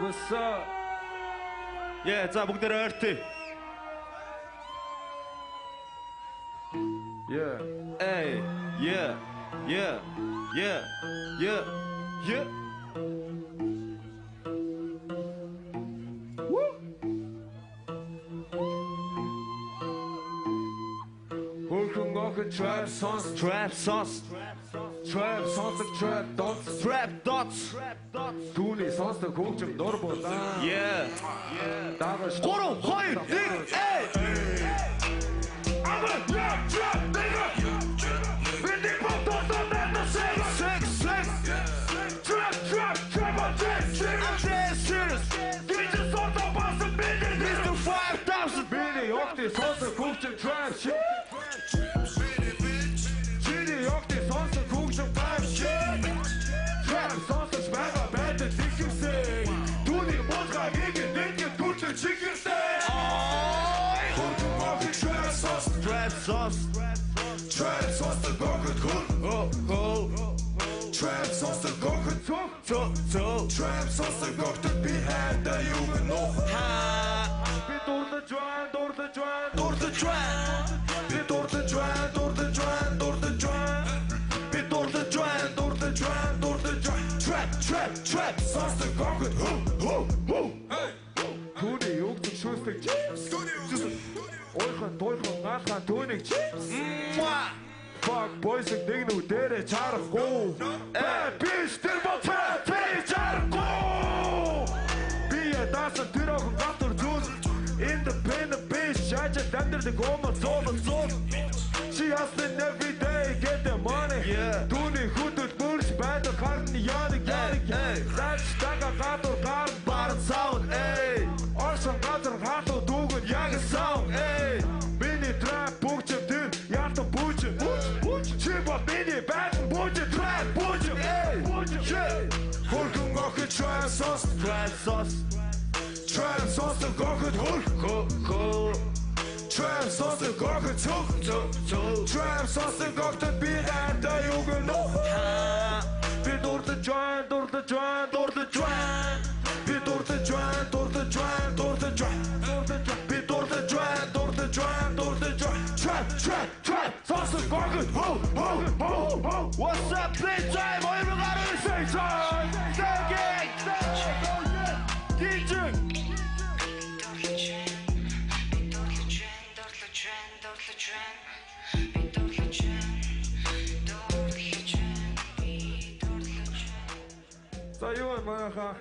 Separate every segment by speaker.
Speaker 1: what's up?
Speaker 2: Yeah, за бүгдээрээ ойртъя.
Speaker 1: Yeah.
Speaker 2: Hey, yeah, yeah, yeah, yeah, yeah. Woo!
Speaker 1: Hurkung okken trap songs,
Speaker 2: Trap sauce,
Speaker 1: trap songs, trap dots.
Speaker 2: trap dots.
Speaker 1: Түүний сонсдог хөгжим дур булаа.
Speaker 2: Yeah,
Speaker 1: Дагаж
Speaker 2: 3 2 1 эй.
Speaker 1: I'm a rap trap nigga. With the photos on the
Speaker 2: Six, six.
Speaker 1: trap on that shit.
Speaker 2: I'm dead serious.
Speaker 1: Get your songs up on some million.
Speaker 2: Mr. 5000.
Speaker 1: Billy Octi сонсдог хөгжим trap shit. Billy Octi сонсдог хөгжим trap shit. Trap сонсож байгаа байдаг зикэрсэй. Түүний музыкаг нэг түлхэж чигэрсэй. Хөргөн Octi trap sauce.
Speaker 2: Trap sauce.
Speaker 1: Trap sauce the gogged hood.
Speaker 2: Oh, oh.
Speaker 1: Trap sauce the gogged
Speaker 2: So.
Speaker 1: Trap sauce the gogged behind the human no.
Speaker 2: Ha.
Speaker 1: Би дурдж байна, дурдж байна,
Speaker 2: Дурдж байна.
Speaker 1: би дурдж байна, дурдж байна, дурдж байна. Би дурдж байна, дурдж байна, дурдж байна. Trap sauce the gogged hood. Түүний югдэн шүүсдэг chips. Ойхон гаалхан түүнийг chips.
Speaker 2: Mwah.
Speaker 1: Fuck boys нэг нүг дээрээ чарахгүй. Bitch тэр боцоо тэр чарахгүй. Би ядасан тэр охин гатар зүс. Independent bitch шаажа дамдэрдэг гомол зоол. She hustling every day get the money.
Speaker 2: Yeah.
Speaker 1: Түүний хөдөл мөрч байдаг харны яадаг. Зач тага гатар гар
Speaker 2: Бар sound, эй.
Speaker 1: Орсон газар хатуу дүүгэн яг sound. Миний trap бүгчм тэр ятан бүжим. Чи ба миний байтан бүжим trap бүжим. Хөргөн охин trap sauce.
Speaker 2: Trap sauce.
Speaker 1: Trap sauce the gogged hood. Trap sauce the gogged tug. Trap sauce the gogged behind the human no. Би дурдж байна, дурдж байна, дурдж байна. Би дурдж байна, дурдж байна, дурдж байна. Би дурдж байна, дурдж байна, дурдж байна. Trap sauce the gogged ho.
Speaker 2: What's up, playtime? Everybody say time. Say DJ.
Speaker 1: За юу манайхаа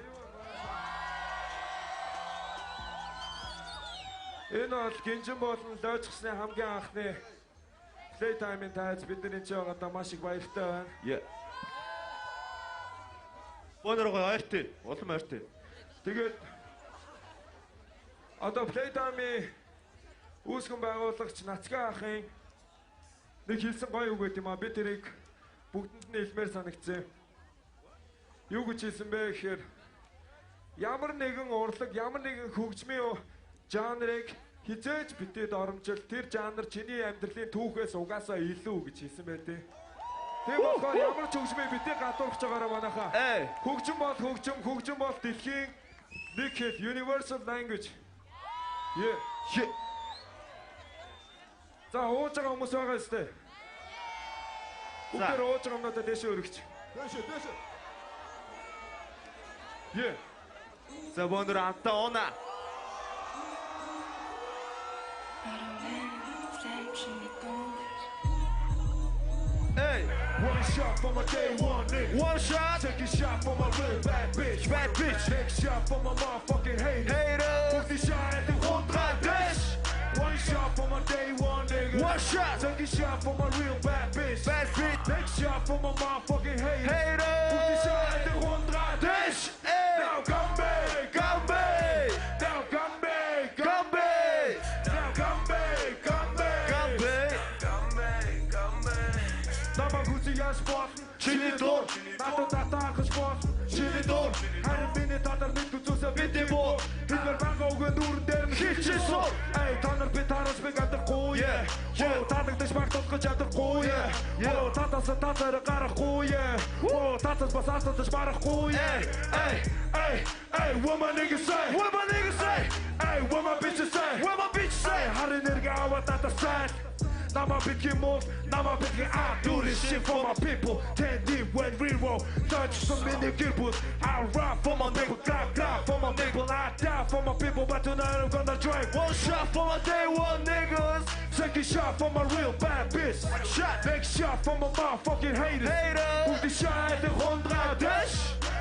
Speaker 1: энэ бол гинжин болон лоожсны хамгийн анхны Playtime-ийн тайз бидний ч одоо маш их баяртай байна.
Speaker 2: Yeah. Бонорго ойртъя. Улам ойртъя.
Speaker 1: Тэгээд одоо Playtime-ийн үүсгэн байгуулагч Нацгай ахын нэг хэлсэн гоё үг байт юм а. Би тэрийг бүгдэнд нь хэлмээр санагдсан. Юу гэж хэлсэн бэ гэхээр ямар нэгэн урлаг, ямар нэгэн хөгжмийн жанрыг хизээж битээд оромжил тэр жанр чиний амьдралын түүхээс угаасаа илүү гэж хэлсэн байдیں۔ Тийм болохоор ямар ч хөгжмийг битээ гадуурч байгаараа манайхаа. Хөгжим бол хөгжим бол дэлхийн нэг хэл universal language. Yeah. За ууж байгаа хүмүүс байгаа өстэй. Бүгдээр ууж байгаа юмнуудаа дэшээ өргөч. Дэшээ. Yeah.
Speaker 2: За бонор Антона.
Speaker 1: Hey, one shot for my day one nigga.
Speaker 2: One shot.
Speaker 1: Take a shot for my real bad bitch.
Speaker 2: Bad bitch.
Speaker 1: Next shot for my motherfucking hater.
Speaker 2: Put
Speaker 1: the shot at the contradish. One shot for my day one nigga.
Speaker 2: One shot.
Speaker 1: Take a shot for my real bad bitch.
Speaker 2: Bad bitch.
Speaker 1: Next shot for my motherfucking hater. Put the shot at the contradish. Now come back.
Speaker 2: Come
Speaker 1: sport.
Speaker 2: Chili door.
Speaker 1: Natataag sport. Chili door. Hij binnen dat er niet toe zijn witte boor. Ik wil van ogen door de gietjes zo. Hey, dan er bit aan als ik aan de kooi. Yeah. Dat ik de Тэгж магтуулах гэж ядахгүй оо татаас татаар гарахгүй оо татаас бас атаж барахгүй Hey, what my niggas say?
Speaker 2: What my niggas say?
Speaker 1: Hey, what my bitches say?
Speaker 2: What my bitch say?
Speaker 1: Hard nigga, I want that side. Now my bitch move, now my bitch I do this shit for my people. 10 deep when we roll, touch some mini kibbles. I rap for my people, clap for my people. I die for my people, but tonight I'm gonna drink.
Speaker 2: One shot for my day one niggas.
Speaker 1: Second shot for my real bad bitch.
Speaker 2: Shot.
Speaker 1: Next shot for my motherfucking haters. Hoef die shot uit de grond dash.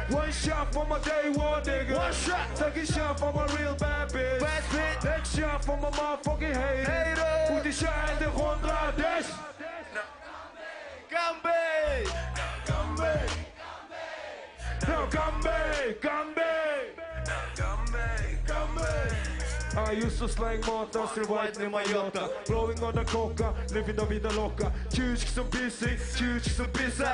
Speaker 1: One shot for my day one nigga.
Speaker 2: One shot.
Speaker 1: Second shot for my real bad bitch.
Speaker 2: Bad bitch.
Speaker 1: Next shot for my motherfucking haters. Hoef die shot uit de grond dash.
Speaker 2: Gambé.
Speaker 1: Now Gambé. I used to slang motor, still white in my yacht. Blowing on the coca, living the vida loca. Huge some busy, chilling some busy.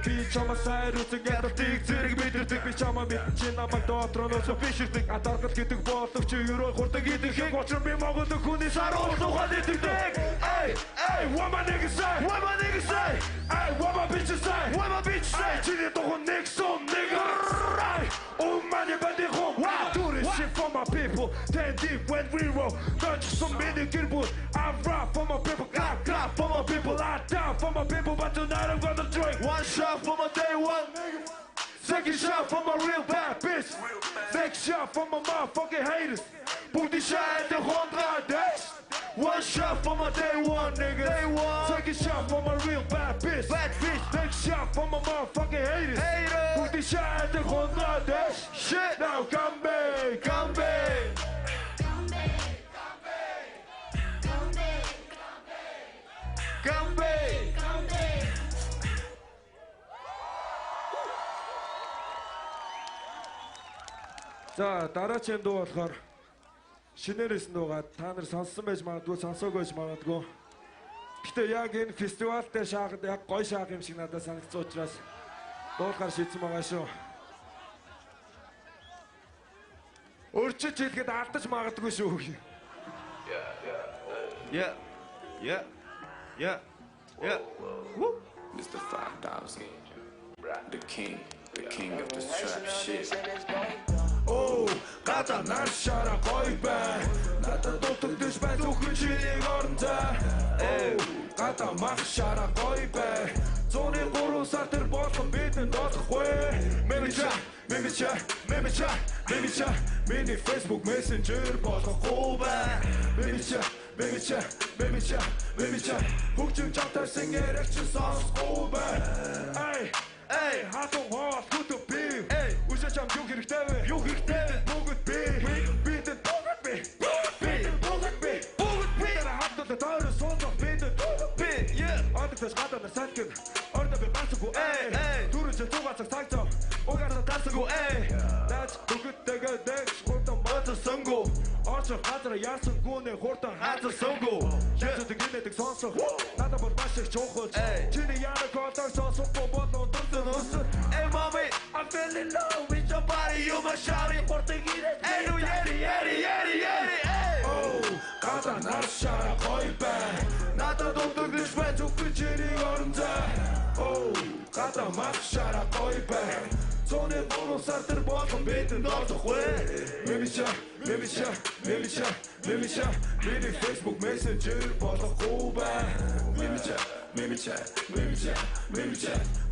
Speaker 1: Beach on my side, rooting at the dick. Zurich mit der Dick, bitch on my chin, I'm a daughter, no so fisher thing. I thought I'd get the ball of Chiro, or the get the kick. Watch me, Mago, the Kunis, I also want it to dig. Hey, what my niggas say?
Speaker 2: What my niggas say?
Speaker 1: Hey, what my bitches say?
Speaker 2: What my bitch say?
Speaker 1: Chilling to Nixon, nigga. Oh man, you better go. Do this shit for my people. 10 deep when we roll. Touch some mini kibbles. I rap for my people. Clap for my people. I die for my people. But tonight I'm gonna drink.
Speaker 2: One shot for my day one.
Speaker 1: Second shot for my real bad bitch. Next shot for my motherfucking haters. Put die shot in de grond dash. One shot for my day one, nigga.
Speaker 2: Day one.
Speaker 1: Second shot for my real bad bitch.
Speaker 2: Bad bitch.
Speaker 1: Next shot for my motherfucking haters. Put die shot in de grond dash.
Speaker 2: Shit.
Speaker 1: Now Gambé. За дараагийн дуу болохоор шинээрээс дуугаа та нар сонссон байж магадгүй сонсоогүй байж магадгүй. Гэтэ яг энэ фестивал дээр шахаад яг гоё шаах юм шиг надад санагдсан учраас дуулахаар шийдсэн байгаа шүү. Өөрчилж хэлэхэд алдаж магадгүй шүү.
Speaker 2: Yeah.
Speaker 3: Woo. Mr. 5000, the king of this trap shit.
Speaker 1: Oh, гадаа нар шара гоё бай. Надад дутагдаж бай зөвхөн чиний оронтой. Oh, гадаа мах шара гоё бай. 103 сар тэр болох бидэнд олохгүй. Мемича, миний Facebook Messenger болохгүй бай. Мемича, хөгжим чатарсан яригч сонсохгүй бай. Эй, хатуу хоол хөтө би. Үсэж ам юу хэрэгтэй вэ? Бүгд би. Бидэнд бүгд би. Хатуу дээр сонсох бидэнд би. Одогтос гадаа на сатгэн. Ордо би гацгүй. Түрүүч зүгацаг цагцаа. Угаасаа тасгүй. That's бүгдтэйгээ дэвш хурдан модсонго. Орчор газар яасан гүнэ хурдан хазсонго. Яцдаг гинэдэг сонсох. Надад бол маш их чухал. Чиний яна колтор сонсох болон
Speaker 2: Hey mommy, I'm feeling low with your body, you my shawty. Hey, no yeti.
Speaker 1: Oh, гадаа нар шара гоё бай. Надад дутагдаж бай зөвхөн чиний оронтой. Oh, гадаа мах шара гоё бай. 103 сар тэр болгон бидэнд олохгүй. Мемича, миний Facebook Messenger болохгүй бай. Мемича.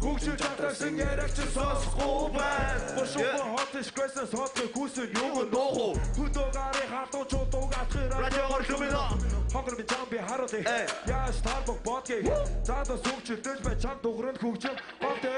Speaker 1: Хөгжил чатарсан яригч сонсохгүй бай. Бошоо хот скрэсэс хот күсэн юм нохо. Хөдөөгаарын хатуу чуудууг атхираа.
Speaker 2: Радиогоор lumina.
Speaker 1: Хонгор би чам би харуулъя. Яа Starbucks бодгийг. Заадаа сүгчилдэж бай чам дугранд хөгжим. Готэ.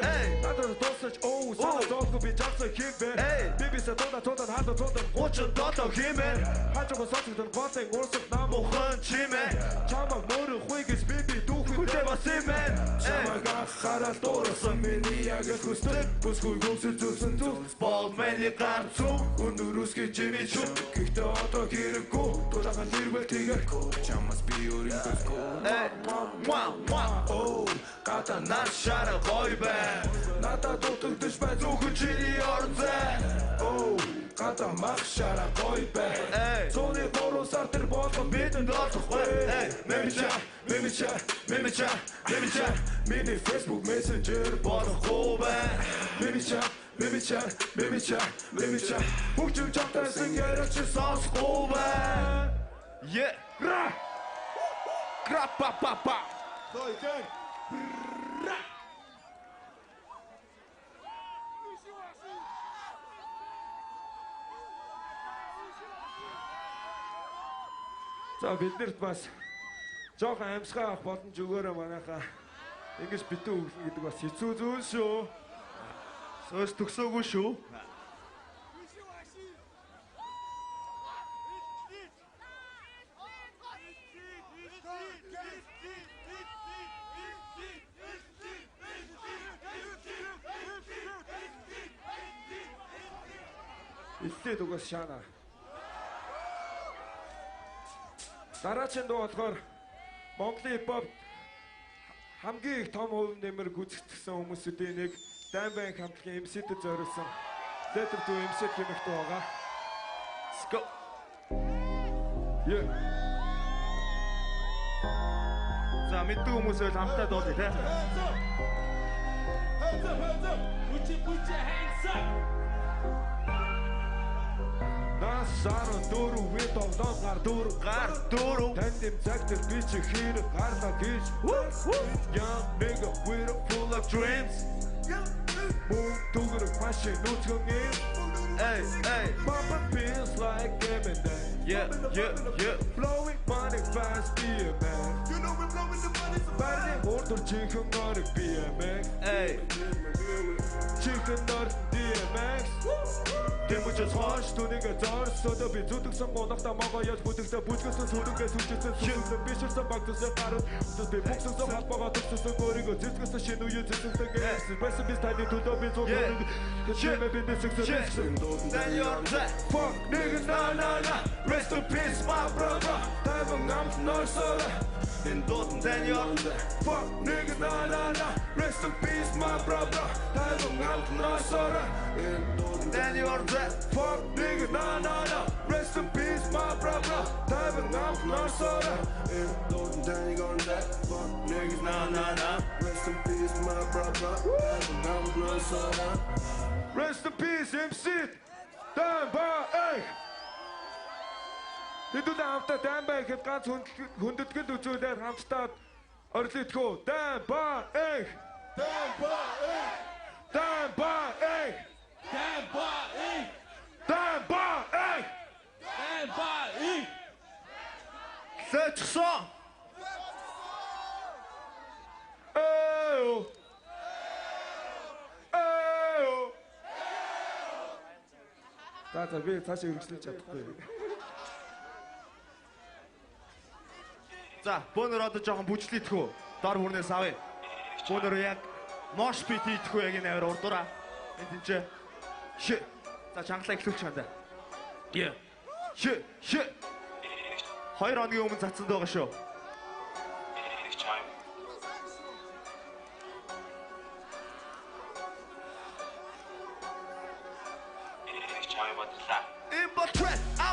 Speaker 1: Надад дуусаж оо санаа зовгүй би чамсаа хийвэ. Бибисэ туда хатуу туда
Speaker 2: 37 хэмээр.
Speaker 1: Хажуугаар сочдон готыг уурсах нам
Speaker 2: Мохон чимээ.
Speaker 1: Чамаг мөрө хуйгээс биби дүүхтэй
Speaker 2: бас юм байна.
Speaker 1: Чамаг хараад дуурсан миний яг хүсдэг. Бүсгүй гүнсэл зүсэн зүс.
Speaker 2: Бол миний гарцуу.
Speaker 1: Өнөрөөсгөө чимээ чү. Гэхдээ одоо хэрэггүй. Тулахан ирвэл тэгэхгүй. Чамаас би өөрийнхөө.
Speaker 2: Oh, гадаа нар шара гоё бай.
Speaker 1: Надад дутагдаж бай зөвхөн чиний оронтой. Oh, надаа мах шараа гоё бай. Цооны 3 сар тэр болгон бидэнд олохгүй. Мемича миний Facebook Messenger болохгүй бай. Мемича бүгд чамтайсан яриач сонсохгүй бай.
Speaker 2: Yeah. Gra pa pa pa.
Speaker 1: Той гэн. За биднэрт бас жоохон амьсгаа авах боломж өгөөрэй манайхаа. Ингэж битүү өглөн гэдэг бас хэцүү зүйл шүү.
Speaker 2: Сөөс төгсөөгүй шүү.
Speaker 1: Илтээд угаас шаана. Дараагийн дуу болохоор Монголын хипхоп хамгийн их том хувь нэмэр гүйцэтгэсэн хүмүүсүүдийн нэг Даймбанк хамтлагийн MC-дэд зориулсан Letter to MC гэмэх дуу байгаа.
Speaker 2: Let's go.
Speaker 1: Yeah.
Speaker 2: За мэддэг хүмүүс бол хамтдаа дуулъя те.
Speaker 4: Hands up. Put your hands up.
Speaker 1: Насаараа дөрөв вид овлон гар дөрөв тандем цагтэр би чи хэрэг гарлаа гэж young nigga with a full of dreams move to the fashion нүцгэн
Speaker 2: Hey.
Speaker 1: Papa feels like Eminem
Speaker 2: Yeah.
Speaker 1: Blowing money fast BMX You know we're blowing the money so fast Order chicken on a BMX
Speaker 2: Hey.
Speaker 1: Chicken on DMX Тэмүүчээс хоош түүнийг зорсоод би зүтгэсэн монохта могоо яаж бүтгэсэн бүжгэлсэн сүрэнгээ сүлжсэн сүлжсэн бишэрсэн багтсан гарууд би бүгсэн холбоогоо төгссөн өөрийгөө зэвсгэсэн шинэ үеийн зэвсгсэн гэсэн байсан би таны төлөө би зүтгэсэн хэмээ би дэсгсэн
Speaker 2: Then you're dead.
Speaker 1: Fuck nigga nah Rest in peace my brother Тайван амт нойсоо
Speaker 2: Then you're dead.
Speaker 1: Fuck nigga nah Rest in peace my brother Tайван амт нойсоо
Speaker 2: Then you're dead.
Speaker 1: Fuck nigga nah Rest in peace my brother Tайван амт нойсоо
Speaker 5: Then you're dead. Fuck niggas nah. Rest in peace my brother. I'm not sorry.
Speaker 1: Rest in peace MC Даймбанк Тэдүүд хамтаа Даймбанк ганц хүндэтгэл үзүүлээд хамтдаа орилдгоо Даймбанк
Speaker 2: Сэчсэн.
Speaker 1: За би цаашаа үргэлжлүүлж чадахгүй.
Speaker 2: За, бөөнөр одоо жоохон бүжлийдэх үү? Дор хүрнээс авъя. Бөөнөр яг мош бит хийдэх үү яг энэ аваар урдураа. Энд тэнцээ. Ши. За, чангалаа эхлүүлчих хандаа. Yeah. Ши. 2 хоногийн өмнө цацсан байгаа шүү.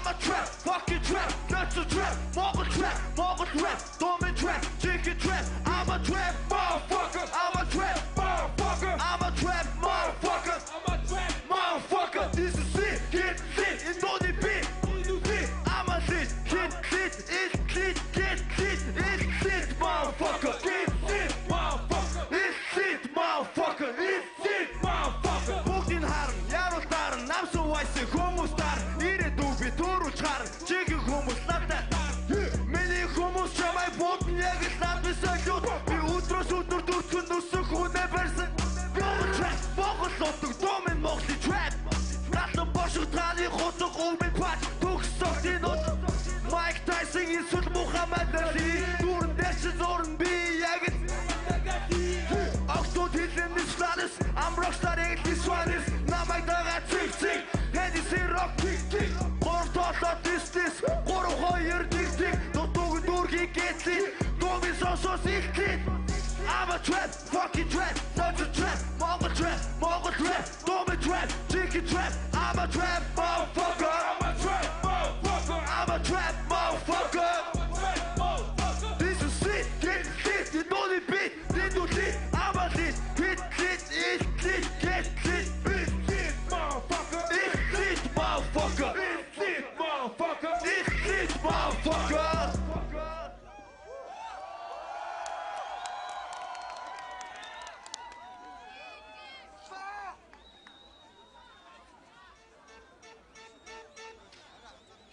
Speaker 2: I'm a trap, fucking trap, not a trap, Mogul trap, Dormin trap, chicken trap, I'm a trap, motherfucker, I'm a trap, motherfucker, I'm a trap, motherfucker, this is it, get lit, it's on the beat, I'm a lit, get lit, it's lit, get lit, it's lit, motherfucker, get lit, motherfucker, it's lit, motherfucker, it's lit, motherfucker, бүгдийн харан, яруу таран, намсан вайсы хүмүүс таран, Туручаар чигээр хүмүүс надад миний хүмүүс чамай бодно яг л надад солиод би өдрөөс өдөр дүрцэн нүсэх хүнээ барьсан Монгол лотог домын Монголын trap Натлан бошиг таны хотог өмнө пач төгсөхийн нот Mike Tyson эсвэл Muhammad Ali дүүрэн дэш зурн би яг л Октод хэлэн сланес I'm rockstar English Swanis намайг дагаа цэг Hennessy rock kick Гортолоо дистис 3-2 дистик дутууг дүүргийг гэцээ Дуугийн сонсоос ихтэй I'm a trap, fucking trap, such a trap Mongol trap, Dormin trap, chicken trap I'm a trap, motherfucker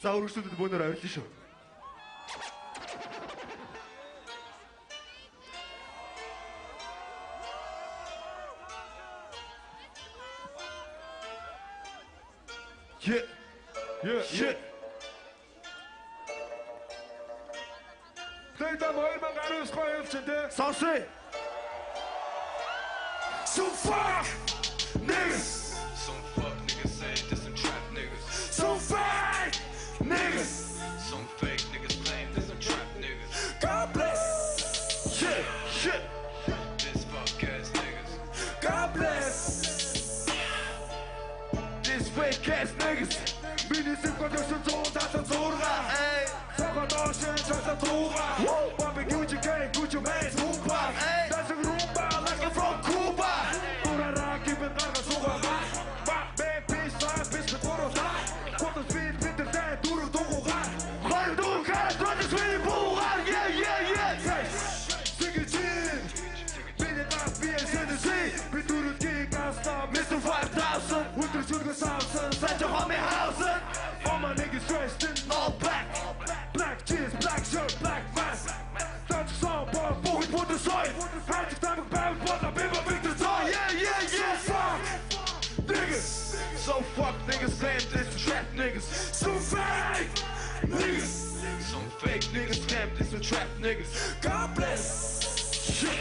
Speaker 2: За өргөжлүүдэд бөөнөр авирлаа шүү.
Speaker 1: Yeah. Тэйдэ моёрман гаруус гоёлч тэ.
Speaker 2: Сонсоё.
Speaker 1: So fuck niggas.
Speaker 3: Some fuck niggas say this some trap niggas.
Speaker 1: So fake niggas.
Speaker 3: Some fake niggas claim this some trap niggas.
Speaker 1: God bless. Shit.
Speaker 3: This fuck ass niggas.
Speaker 1: God bless. This fake ass niggas. Миний контекст зоодасан зурга. Эй. Согоношин часа туга. Бомби Gucci gang, Gucci man, Zumba. That's a rumba like I'm from Cuba. Урара кибен гарга суга. Бэби пис битороса. Фото спид битэрдэ дуру дугуга. Хоёр дуга тотс вини буга. Yeah. Сигэжин. Бини гас BSNC. Битурут гигаста Mr. 5000. Үлтрчүргэ савсан. Сача хоми хаусан. All my niggas dressed in all black. Black jeans, black shirt, black mask. That's the song, boy, fucking put the sign. Had to time about what I've been big the time. Yeah. So fuck niggas.
Speaker 2: So fuck niggas claim this trap niggas.
Speaker 1: So fake niggas.
Speaker 2: Some fake niggas claim this some trap niggas.
Speaker 1: God bless. Shit.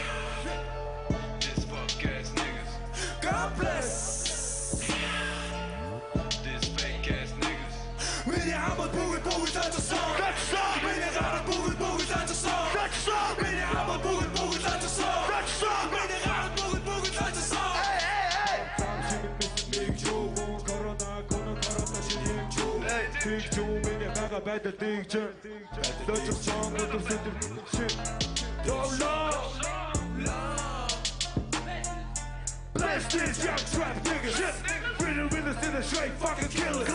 Speaker 3: This fuck ass niggas.
Speaker 1: God bless.
Speaker 3: This fake ass niggas.
Speaker 1: Mini hammer, boogie, that's a song.
Speaker 2: That's a song.
Speaker 1: Mini hammer, boogie, that's a song.
Speaker 2: That's a song.
Speaker 1: Mini hammer, boogie, that's a song.
Speaker 2: That's a song.
Speaker 1: Mini hammer, boogie, that's a song.
Speaker 2: Hey.
Speaker 1: Big Joe, миний байгаа байдал дийгч. Дөчс song өдөр сэдв shit. Yo love. Bless this young trap nigga. We the realest in the straight fucking killers.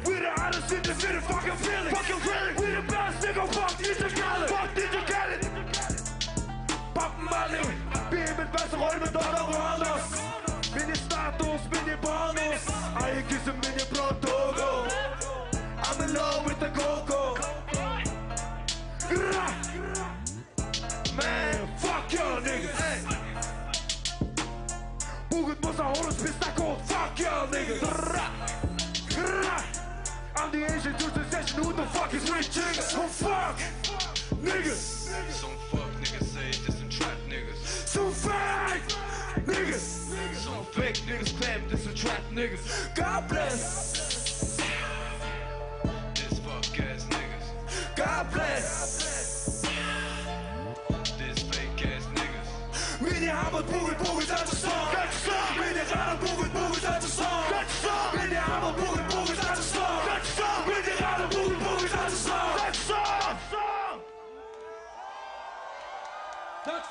Speaker 1: We the hottest in the city fucking feeling. We the best nigga fuck Ninja Khaled. Pop Molly. Beam mit Wasser rollen mit Dollar Rollers. Mini status, mini bonus. I kiss a mini protogo. I'm in love with the coco. Man, fuck y'all niggas. Boogie must have horse pistol. Fuck y'all niggas. I'm the Asian to the session. Who the fuck is rich niggas? Oh fuck niggas.
Speaker 3: Some fuck niggas say this some trap niggas.
Speaker 1: So fake niggas.
Speaker 3: Some
Speaker 2: Fake niggas claim this some trap niggas.
Speaker 1: God bless.
Speaker 3: this fuck ass niggas.
Speaker 1: God bless.
Speaker 3: This fake ass niggas.
Speaker 1: Mini hammer, boogie, that's a song.
Speaker 2: That's a song.
Speaker 1: Mini hammer, boogie, that's a song.
Speaker 2: That's a song.
Speaker 1: Mini hammer, boogie, that's a song.
Speaker 2: That's a song.
Speaker 1: Mini hammer, boogie, that's a song.
Speaker 2: That's a song.
Speaker 4: That's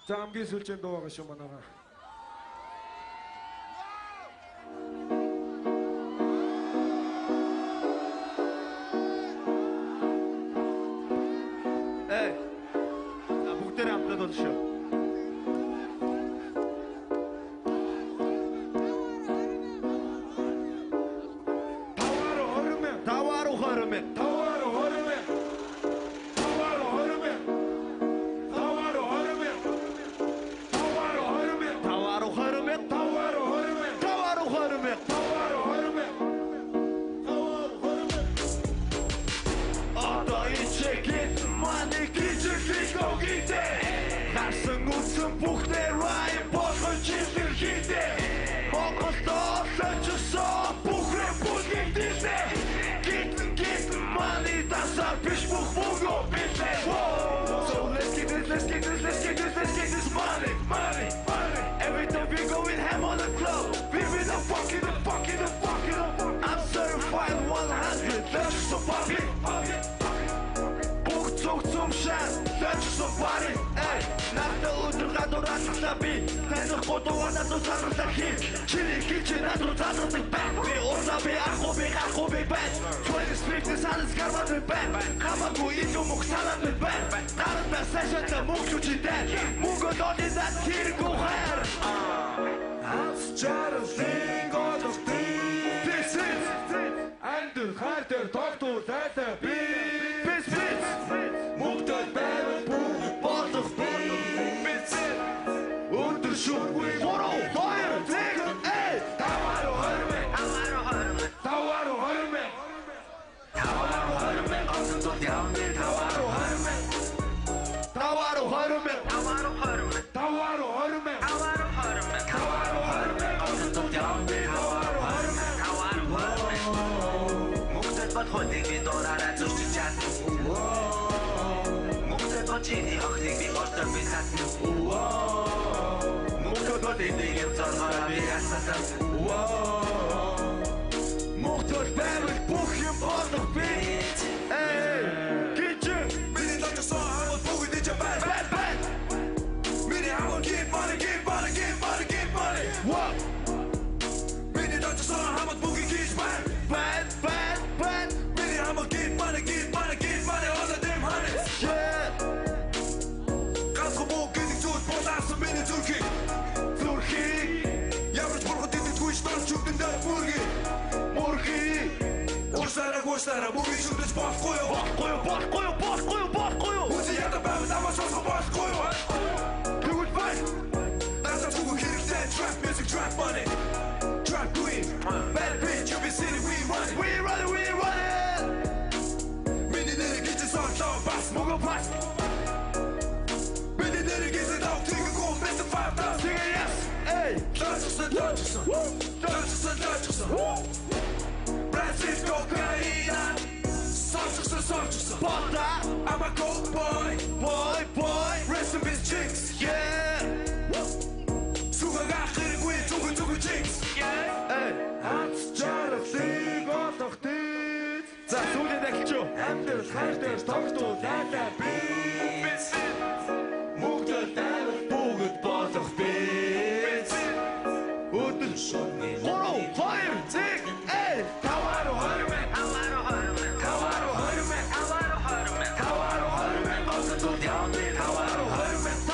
Speaker 1: За хамгийн сүүлчийн дуу байгаа шүү манайгаа.
Speaker 2: Эй. Бүгдээрээ хамтраад бол шүү.
Speaker 1: Таваару 20 мянга. Таваару 20 мянга. Таваару 20 мянга. Таваару 20 мянга. Таваару 20 мянга.
Speaker 2: Таваару 20 мянга.
Speaker 1: Таваару 20 мянга.
Speaker 2: Таваару 20 мянга.
Speaker 1: Таваару 20 мянга. Таваару 20 мянга.
Speaker 2: Одоо ичэгэт маны гिचлийг өгдөө. Харсан үсэн бүхнээ райм болсон чилэр хийдэ. Монголдоо сочсон бүхрээ бүлгэгдээ. Get money дасаа биш бүх бүгөө битээ. So let's get this money. Every time we going ham on the club, we be the fucking. I'm certified 100, that's just a fucking. Бүх цогцом шас, that's just a party. Эй, надад өдөр гадуураад би таних бодоонаа тусаарла хий. Чи надад цаасдаг бай. Би урсаа би ахгүй би бай. 20 speakers alles гармад бай. Хамаагүй илүү мөхсалаад бай. Наран мессежтэй мөнгө чүчтэй. Мөнгө доод зат хэрэг ухаа.
Speaker 1: жаргалыг олох би Андер хар дээр тогтвол зайлаа би Мөнгөд байвал бүгд болох би Өндөр шүргүй 3 2 1 Тавааруу 20 Онцгой явны тавааруу 20 Тавааруу 20 Онцгой явны тавааруу 20 Мөнгөд бат хоныг би дураараа зурчиж чадна Мөнгөд бат чиний охиныг би ордор би татна Мөнгөд бат энийг зоргоороо би асаасан Мөнгөд байвал бүх юм болох би Уушнараа бүгд шүтэж болохгүй юу? Үгүй яда байв намайг сонсох болохгүй юу? Тэгвэл бай. Насаа түгүү хэрэгтэй trap music trap money. Trap queen. Bad bitch you be city we run it. We run it. Миний нэр гэж сонлоо бас мөгөө бас. Миний нэр гэж дав тийг гоо Mr. 5000. Yes. Hey. Дочсон. Francisco Carina Sorcerson Bota I'm a cold boy Rest in peace chicks Yeah Сугага хэрэггүй зүг chicks Yeah Хац жаргалыг олох тийз За сүүлээд эхэлчихв Амдэр хайртай тогтвол зайлаа би Мөнгөд байвал бүгд болох би Өдөр шөнө 3 2 1 Тавааруу 20 Онцгой явны тавааруу 20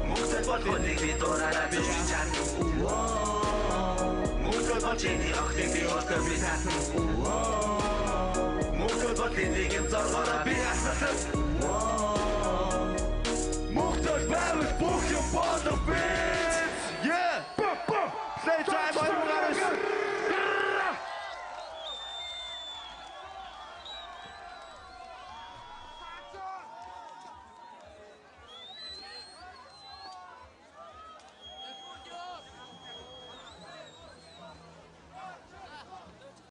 Speaker 1: Мөнгөд бат хоныг би дураараа би чадна Мөнгөд бат чиний охиныг би ордор би татна Мөнгөд бат энийг зоргоороо би асаасан